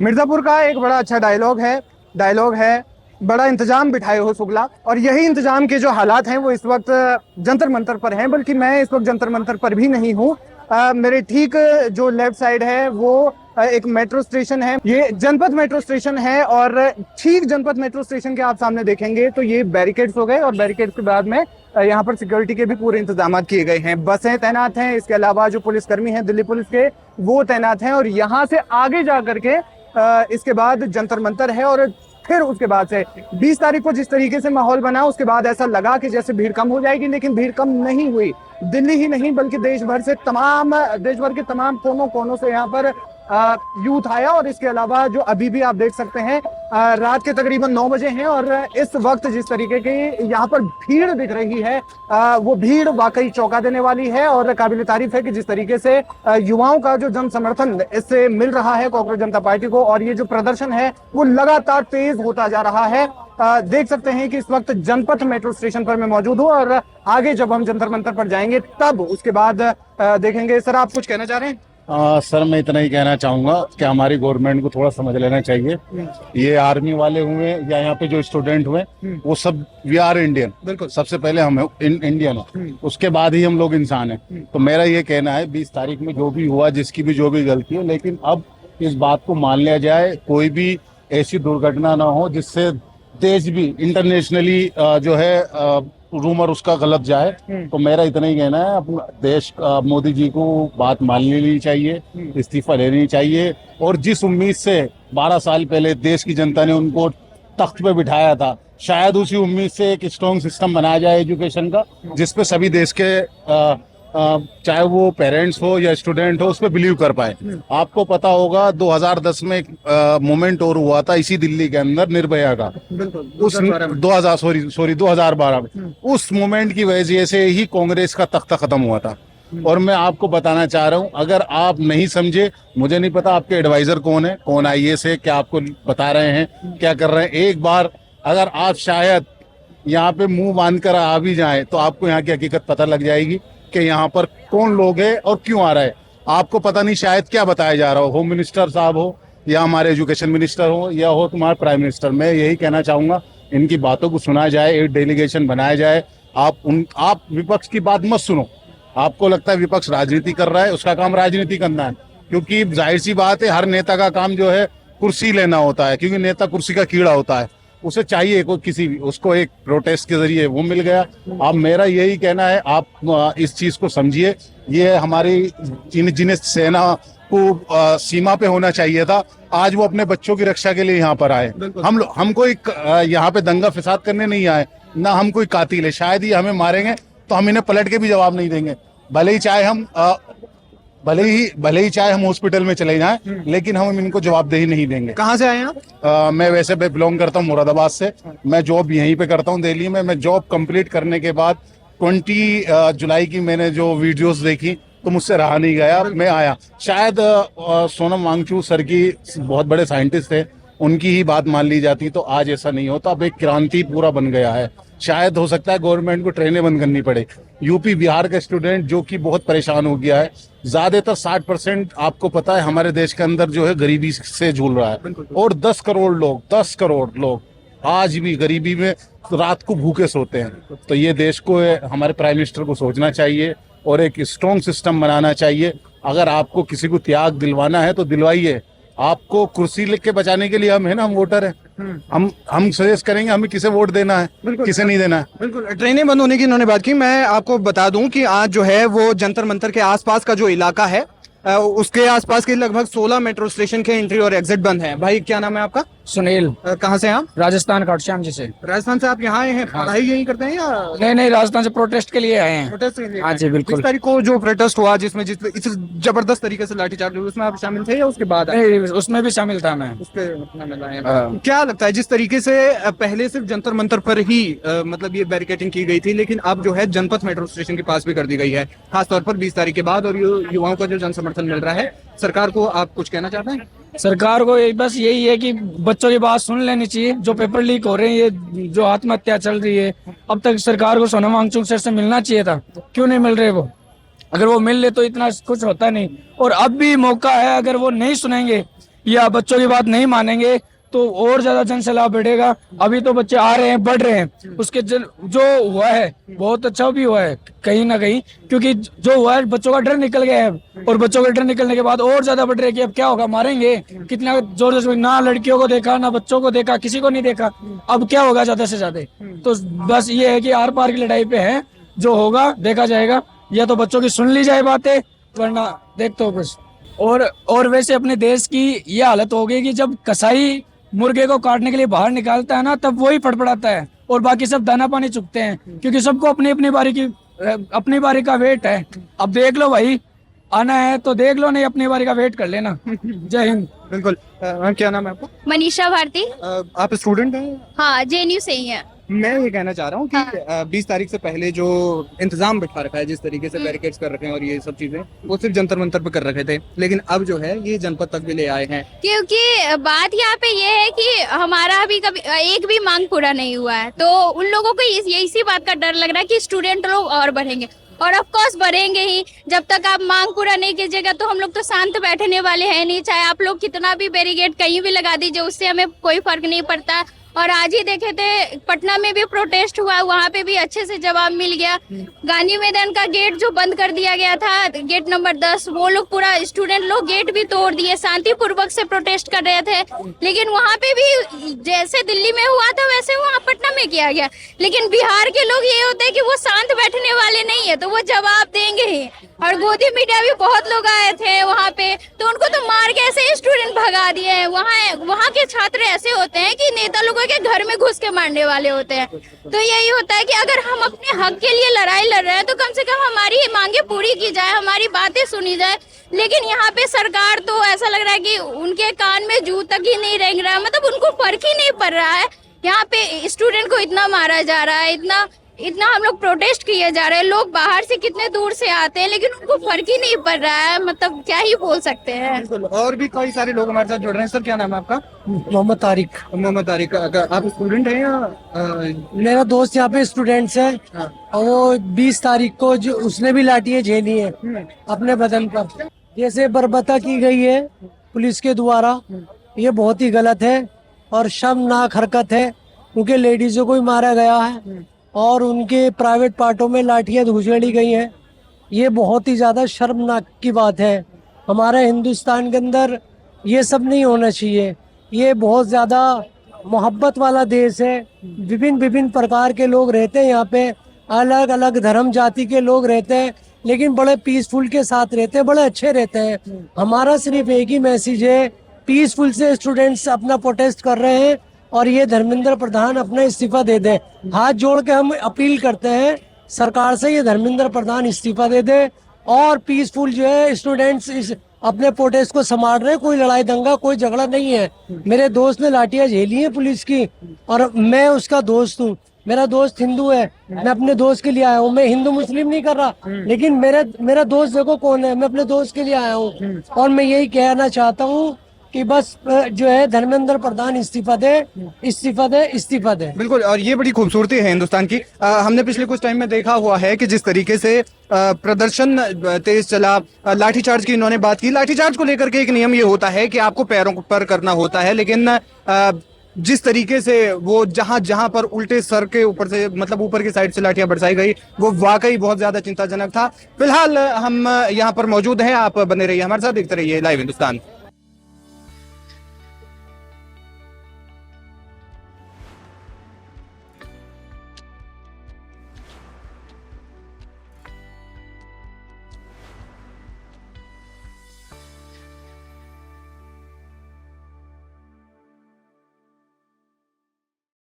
मिर्जापुर का एक बड़ा अच्छा डायलॉग है, बड़ा इंतजाम बिठाए हो शुक्ला। और यही इंतजाम के जो हालात हैं वो इस वक्त जंतर मंतर पर हैं, बल्कि मैं इस वक्त जंतर मंतर पर भी नहीं हूँ। मेरे ठीक जो लेफ्ट साइड है वो एक मेट्रो स्टेशन है, ये जनपद मेट्रो स्टेशन है। और ठीक जनपद मेट्रो स्टेशन के आप सामने देखेंगे तो ये बैरिकेड्स हो गए, और बैरिकेड्स के बाद में यहाँ पर सिक्योरिटी के भी पूरे इंतजाम किए गए हैं। बसें तैनात हैं, इसके अलावा जो पुलिसकर्मी हैं दिल्ली पुलिस के वो तैनात हैं। और यहाँ से आगे जा करके इसके बाद जंतर मंतर है। और फिर उसके बाद से 20 तारीख को जिस तरीके से माहौल बना, उसके बाद ऐसा लगा कि जैसे भीड़ कम हो जाएगी, लेकिन भीड़ कम नहीं हुई। दिल्ली ही नहीं बल्कि देश भर के तमाम कोनों कोनों से यहाँ पर यूथ आया। और इसके अलावा जो अभी भी आप देख सकते हैं रात के तकरीबन 9 बजे हैं, और इस वक्त जिस तरीके की यहाँ पर भीड़ दिख रही है वो भीड़ वाकई चौंका देने वाली है। और काबिल तारीफ है कि जिस तरीके से युवाओं का जो जन समर्थन इससे मिल रहा है कांग्रेस जनता पार्टी को, और ये जो प्रदर्शन है वो लगातार तेज होता जा रहा है। देख सकते हैं कि इस वक्त जनपथ मेट्रो स्टेशन पर मैं मौजूद हूँ, और आगे जब हम जंतर मंतर पर जाएंगे तब उसके बाद देखेंगे। सर, आप कुछ कहना चाह रहे हैं? सर, मैं इतना ही कहना चाहूंगा कि हमारी गवर्नमेंट को थोड़ा समझ लेना चाहिए। ये आर्मी वाले हुए या यहाँ पे जो स्टूडेंट हुए वो सब वी आर इंडियन। बिल्कुल, सबसे पहले हम इंडियन है, उसके बाद ही हम लोग इंसान हैं। तो मेरा ये कहना है 20 तारीख में जो भी हुआ, जिसकी भी जो भी गलती हो, लेकिन अब इस बात को मान लिया जाए, कोई भी ऐसी दुर्घटना ना हो जिससे देश भी इंटरनेशनली जो है रूमर उसका गलत जाए। तो मेरा इतना ही कहना है, अपना देश मोदी जी को बात मान लेनी चाहिए, इस्तीफा लेनी चाहिए। और जिस उम्मीद से 12 साल पहले देश की जनता ने उनको तख्त पे बिठाया था, शायद उसी उम्मीद से एक स्ट्रॉन्ग सिस्टम बनाया जाए एजुकेशन का, जिसपे सभी देश के चाहे वो पेरेंट्स हो या स्टूडेंट हो उस पर बिलीव कर पाए। आपको पता होगा 2010 में एक मोमेंट और हुआ था इसी दिल्ली के अंदर, निर्भया का। उस 2012 में उस मोमेंट की वजह से ही कांग्रेस का तख्ता खत्म हुआ था। और मैं आपको बताना चाह रहा हूं, अगर आप नहीं समझे, मुझे नहीं पता आपके एडवाइजर कौन है, कौन आईएएस है, क्या आपको बता रहे हैं, क्या कर रहे हैं। एक बार अगर आप शायद यहाँ पे मुंह बांध कर आ भी जाए तो आपको यहाँ की हकीकत पता लग जाएगी कि यहाँ पर कौन लोग हैं और क्यों आ रहा है। आपको पता नहीं शायद क्या बताया जा रहा हो, होम मिनिस्टर साहब हो या हमारे एजुकेशन मिनिस्टर हो या हो तुम्हारे प्राइम मिनिस्टर। मैं यही कहना चाहूंगा, इनकी बातों को सुना जाए, एक डेलीगेशन बनाया जाए। आप विपक्ष की बात मत सुनो। आपको लगता है विपक्ष राजनीति कर रहा है, उसका काम राजनीति करना है, क्योंकि जाहिर सी बात है हर नेता का काम जो है कुर्सी लेना होता है, क्योंकि नेता कुर्सी का कीड़ा होता है। उसे चाहिए कोई किसी भी, उसको एक प्रोटेस्ट के जरिए वो मिल गया। अब मेरा यही कहना है, आप इस चीज को समझिए। ये हमारी जिन्हें सेना को सीमा पे होना चाहिए था, आज वो अपने बच्चों की रक्षा के लिए यहाँ पर आए। हम कोई यहाँ पे दंगा फसाद करने नहीं आए, ना हम कोई कातिल है। शायद ही हमें मारेंगे तो हम इन्हें पलट के भी जवाब नहीं देंगे, भले ही चाहे हम हॉस्पिटल में चले जाएं, लेकिन हम इनको जवाबदेही नहीं देंगे। कहाँ से आए आप? मैं वैसे बिलोंग करता हूँ मुरादाबाद से। मैं जॉब यहीं पे करता हूँ दिल्ली में। मैं जॉब कंप्लीट करने के बाद 20 जुलाई की मैंने जो वीडियोस देखी तो मुझसे रहा नहीं गया, मैं आया। शायद सोनम वांगचुक सर की बहुत बड़े साइंटिस्ट थे, उनकी ही बात मान ली जाती तो आज ऐसा नहीं होता। अब एक क्रांति पूरा बन गया है। शायद हो सकता है गवर्नमेंट को ट्रेनें बंद करनी पड़े। यूपी बिहार का स्टूडेंट जो कि बहुत परेशान हो गया है, ज्यादातर 60% आपको पता है हमारे देश के अंदर जो है गरीबी से झूल रहा है। और 10 करोड़ लोग आज भी गरीबी में रात को भूखे सोते हैं। तो ये देश को, हमारे प्राइम मिनिस्टर को सोचना चाहिए और एक स्ट्रॉन्ग सिस्टम बनाना चाहिए। अगर आपको किसी को त्याग दिलवाना है तो दिलवाइए। आपको कुर्सी लिख के बचाने के लिए हम है ना, हम वोटर हैं। हम सजेस्ट करेंगे हमें किसे वोट देना है, किसे नहीं देना है। बिल्कुल, ट्रेनें बंद होने की इन्होंने बात की। मैं आपको बता दूं कि आज जो है वो जंतर मंतर के आसपास का जो इलाका है उसके आसपास के लगभग 16 मेट्रो स्टेशन के एंट्री और एग्जिट बंद है। भाई, क्या नाम है आपका? सुनील। कहाँ से हैं आप? राजस्थान खाटूश्याम जी से। राजस्थान से आप यहाँ आए हैं? पढ़ाई यहीं करते हैं या? नहीं, राजस्थान से प्रोटेस्ट के लिए आए हैं। प्रोटेस्ट के लिए? हाँ जी, बिल्कुल। 20 तारीख को जो प्रोटेस्ट हुआ, जिसमें इस जबरदस्त तरीके से लाठीचार्ज हुआ, उसमें आप शामिल थे या उसके बाद? नहीं, उसमें भी शामिल था मैं। क्या लगता है, जिस तरीके से पहले सिर्फ जंतर मंतर पर ही मतलब ये बैरिकेडिंग की गई थी, लेकिन अब जो है जनपथ मेट्रो स्टेशन के पास भी कर दी गई है, खासतौर पर 20 तारीख के बाद, और युवाओं का जो जन समर्थन मिल रहा है, सरकार को आप कुछ कहना चाहते हैं? सरकार को बस यही है कि बच्चों की बात सुन लेनी चाहिए। जो पेपर लीक हो रहे हैं, ये जो आत्महत्या चल रही है, अब तक सरकार को सोनम वांगचुक सर से मिलना चाहिए था। क्यों नहीं मिल रहे वो? अगर वो मिल ले तो इतना कुछ होता नहीं। और अब भी मौका है, अगर वो नहीं सुनेंगे या बच्चों की बात नहीं मानेंगे तो और ज्यादा जनसैलाब बढ़ेगा। अभी तो बच्चे आ रहे हैं, बढ़ रहे हैं, उसके जो हुआ है बहुत अच्छा भी हुआ है कहीं ना कहीं, क्योंकि जो हुआ है बच्चों का डर निकल गया है, और बच्चों का डर निकलने के बाद और ज्यादा बढ़ रहा है कि अब क्या होगा, मारेंगे कितना जोर से, ना लड़कियों को देखा ना बच्चों को देखा, किसी को नहीं देखा, अब क्या होगा ज्यादा से ज्यादा। तो बस ये है कि आर पार की लड़ाई पे है, जो होगा देखा जाएगा, या तो बच्चों की सुन ली जाए बातें, वरना देखते हो बस। और वैसे अपने देश की ये हालत हो गई कि जब कसाई मुर्गे को काटने के लिए बाहर निकालता है ना, तब वही फड़फड़ाता है और बाकी सब दाना पानी चुकते हैं, क्योंकि सबको अपनी अपनी बारी का वेट है। अब देख लो भाई, आना है तो देख लो, नहीं अपनी बारी का वेट कर लेना। जय हिंद। बिल्कुल। क्या नाम है आपका? मनीषा भारती। आप स्टूडेंट हैं? हाँ, जेएनयू से ही है। मैं ये कहना चाह रहा हूँ कि हाँ। 20 तारीख से पहले जो इंतजाम बिठा रखा है, जिस तरीके से बैरिकेड्स कर रखे हैं और ये सब चीजें, वो सिर्फ जंतर मंतर पे कर रखे थे, लेकिन अब जो है ये जनपद तक भी ले आए हैं। क्योंकि बात यहाँ पे ये है कि हमारा अभी कभी एक भी मांग पूरा नहीं हुआ है, तो उन लोगों को इसी बात का डर लग रहा है कि स्टूडेंट लोग और बढ़ेंगे, और ऑफ कोर्स बढ़ेंगे ही। जब तक आप मांग पूरा नहीं कीजिएगा तो हम लोग तो शांत बैठने वाले हैं नहीं, चाहे आप लोग कितना भी बैरिकेड कहीं भी लगा दीजिए, उससे हमें कोई फर्क नहीं पड़ता। और आज ही देखे थे पटना में भी प्रोटेस्ट हुआ, वहाँ पे भी अच्छे से जवाब मिल गया। गांधी मैदान का गेट जो बंद कर दिया गया था, गेट नंबर 10, वो लोग पूरा स्टूडेंट लोग गेट भी तोड़ दिए, शांतिपूर्वक से प्रोटेस्ट कर रहे थे। लेकिन वहाँ पे भी जैसे दिल्ली में हुआ था वैसे वहाँ पटना में किया गया। लेकिन बिहार के लोग ये होते हैं कि वो शांत बैठने वाले नहीं है, तो वो जवाब देंगे ही। और गोदी मीडिया भी बहुत लोग आए थे वहाँ पे, तो उनको तो मार के ऐसे स्टूडेंट भगा दिए हैं। वहाँ के छात्र ऐसे होते हैं कि नेता लोगों के घर में घुस के मारने वाले होते हैं। तो यही होता है कि अगर हम अपने हक के लिए लड़ाई लड़ रहे हैं तो कम से कम हमारी मांगे पूरी की जाए, हमारी बातें सुनी जाए। लेकिन यहाँ पे सरकार तो ऐसा लग रहा है कि उनके कान में जू तक ही नहीं रेंग रहा है, मतलब उनको फर्क ही नहीं पड़ रहा है। यहाँ पे स्टूडेंट को इतना मारा जा रहा है, इतना हम लोग प्रोटेस्ट किए जा रहे हैं, लोग बाहर से कितने दूर से आते हैं, लेकिन उनको फर्क ही नहीं पड़ रहा है। मतलब क्या ही बोल सकते हैं। और भी कई सारे लोग हमारे साथ जुड़ रहे हैं। सर क्या नाम है आपका? मोहम्मद तारिक। मोहम्मद तारिक। आप स्टूडेंट हैं या मेरा दोस्त यहाँ पे स्टूडेंट्स है, और वो 20 तारीख को जो उसने भी लाठियाँ झेली है अपने बदन पर, जैसे बर्बरता की गई है पुलिस के द्वारा, ये बहुत ही गलत है और शर्मनाक हरकत है, क्योंकि लेडीजों को भी मारा गया है और उनके प्राइवेट पार्टों में लाठियाँ धुसेड़ी गई हैं। ये बहुत ही ज़्यादा शर्मनाक की बात है। हमारे हिंदुस्तान के अंदर ये सब नहीं होना चाहिए। ये बहुत ज़्यादा मोहब्बत वाला देश है, विभिन्न प्रकार के लोग रहते हैं यहाँ पे, अलग अलग धर्म जाति के लोग रहते हैं, लेकिन बड़े पीसफुल के साथ रहते हैं, बड़े अच्छे रहते हैं। हमारा सिर्फ एक ही मैसेज है, पीसफुल से स्टूडेंट्स अपना प्रोटेस्ट कर रहे हैं और ये धर्मेंद्र प्रधान अपना इस्तीफा दे दे। हाथ जोड़ के हम अपील करते हैं सरकार से, ये धर्मेंद्र प्रधान इस्तीफा दे दे और पीसफुल जो है स्टूडेंट्स इस अपने प्रोटेस्ट को संभाल रहे हैं। कोई लड़ाई दंगा कोई झगड़ा नहीं है। मेरे दोस्त ने लाठियां झेली है पुलिस की और मैं उसका दोस्त हूँ। मेरा दोस्त हिंदू है, मैं अपने दोस्त के लिए आया हूँ। मैं हिंदू मुस्लिम नहीं कर रहा, लेकिन मेरा दोस्त देखो कौन है, मैं अपने दोस्त के लिए आया हूँ। और मैं यही कहना चाहता हूँ कि बस जो है धर्मेंद्र प्रधान इस्तीफा दे। बिल्कुल। और ये बड़ी खूबसूरती है हिंदुस्तान की। हमने पिछले कुछ टाइम में देखा हुआ है कि जिस तरीके से प्रदर्शन तेज चला, लाठीचार्ज की इन्होंने बात की। लाठीचार्ज को लेकर के एक नियम ये होता है कि आपको पैरों पर करना होता है, लेकिन जिस तरीके से वो जहां पर उल्टे सर के ऊपर से, मतलब ऊपर की साइड से लाठियां बरसाई गई, वो वाकई बहुत ज्यादा चिंताजनक था। फिलहाल हम यहाँ पर मौजूद हैं, आप बने रहिए हमारे साथ, देखते रहिए लाइव हिंदुस्तान।